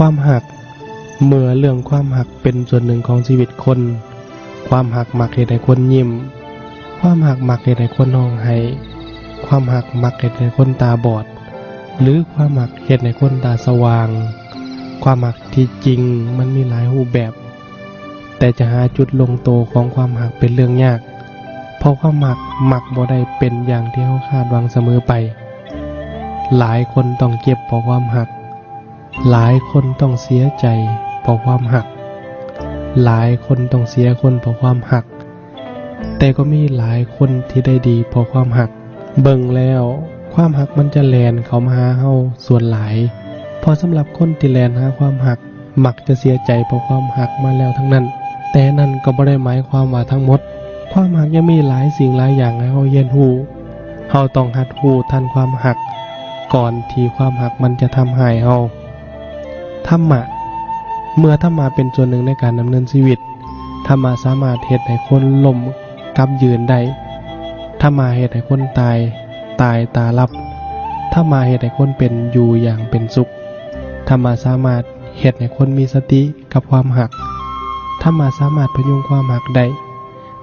ความหักเมื่อเรื่องความหักเป็นส่วนหนึ่งของชีวิตคนความหักมักเฮ็ดให้คนยิ้มความหักมักเฮ็ดให้คนร้องไห้ความหักมักเฮ็ดให้คนตาบอดหรือความหักเฮ็ดให้คนตาสว่างความหักที่จริงมันมีหลายรูปแบบแต่จะหาจุดลงตัวของความหักเป็นเรื่องยากเพราะความหักมักบ่ได้เป็นอย่างที่เราคาดหวังเสมอไปหลายคนต้องเจ็บเพราะความหักหลายคนต้องเสียใจเพราะความหักหลายคนต้องเสียคนเพราะความหักแต่ก็มีหลายคนที่ได้ดีเพราะความหักเบิ่งแล้วความหักมันจะแล่นเข้ามาหาเฮาส่วนหลายพอสำหรับคนที่แล่นหาความหักมักจะเสียใจเพราะความหักมาแล้วทั้งนั้นแต่นั่นก็บ่ได้หมายความว่าทั้งหมดความหักยังมีหลายสิ่งหลายอย่างให้เฮาเรียนรู้เฮาต้องหัดรู้ทันความหักก่อนที่ความหักมันจะทำให้เฮาธรรมะเมื่อธรรมะเป็นส่วนหนึ่งในการดำเนินชีวิตธรรมะสามารถเฮ็ดให้คนล้มกลับยืนได้ธรรมะเฮ็ดให้คนตายตาลับธรรมะเฮ็ดให้คนเป็นอยู่อย่างเป็นสุขธรรมะสามารถเฮ็ดให้คนมีสติกับความหักธรรมะสามารถพยุงความหักได้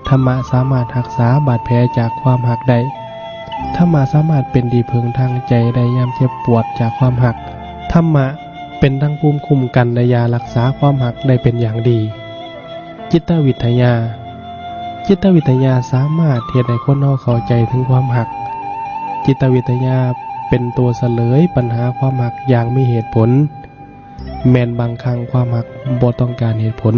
ธรรมะสามารถรักษาบาดแผลจากความหักได้ธรรมะสามารถเป็นที่พึ่งทางใจได้ยามเจ็บปวดจากความหักธรรมะเป็นทั้งภูมิคุ้มกันและยารักษาความหักได้เป็นอย่างดีจิตวิทยาสามารถเฮ็ดให้คนเราเข้าใจถึงความหักจิตวิทยาเป็นตัวเฉลยปัญหาความหักอย่างมีเหตุผลแม้นบางครั้งความหักบ่ต้องการเหตุผล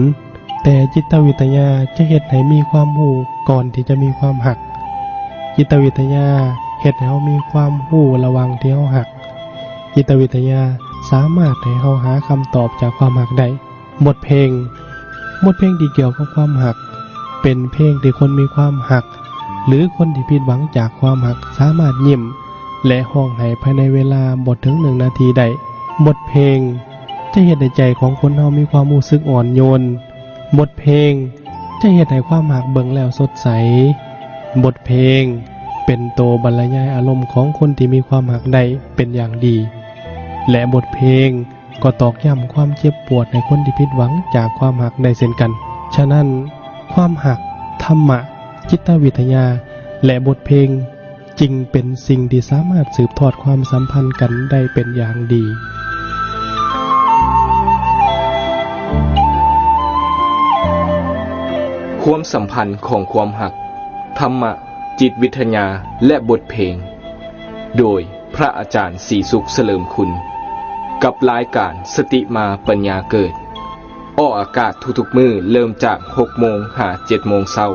แต่จิตวิทยาจะเฮ็ดให้มีความรู้ก่อนที่จะมีความหักจิตวิทยาเฮ็ดให้เรามีความรู้ระหว่างที่เราหักจิตวิทยาสามารถให้เราหาคำตอบจากความหักได้บทเพลงที่เกี่ยวกับความหักเป็นเพลงที่คนมีความหักหรือคนที่ผิดหวังจากความหักสามารถยิ้มและร้องไห้ภายในเวลาบ่ถึง1 นาทีได้บทเพลงจะเฮ็ดให้ใจของคนเรามีความรู้สึกอ่อนโยนบทเพลงจะเฮ็ดให้ความหักเบิ่งแล้วสดใสบทเพลงเป็นตัวบรรยายอารมณ์ของคนที่มีความหักได้เป็นอย่างดีและบทเพลงก็ตอกย้ำความเจ็บปวดในคนที่ผิดหวังจากความหักได้เช่นกันฉะนั้นความหักธรรมะจิตวิทยาและบทเพลงจึงเป็นสิ่งที่สามารถสืบทอดความสัมพันธ์กันได้เป็นอย่างดีความสัมพันธ์ของความหักธรรมะจิตวิทยาและบทเพลงโดยพระอาจารย์ศรีสุขเฉลิมคุณกับรายการสติมาปัญญาเกิดออกอากาศทุกๆมื้อเริ่มจาก 6 โมง หา 7 โมงเช้า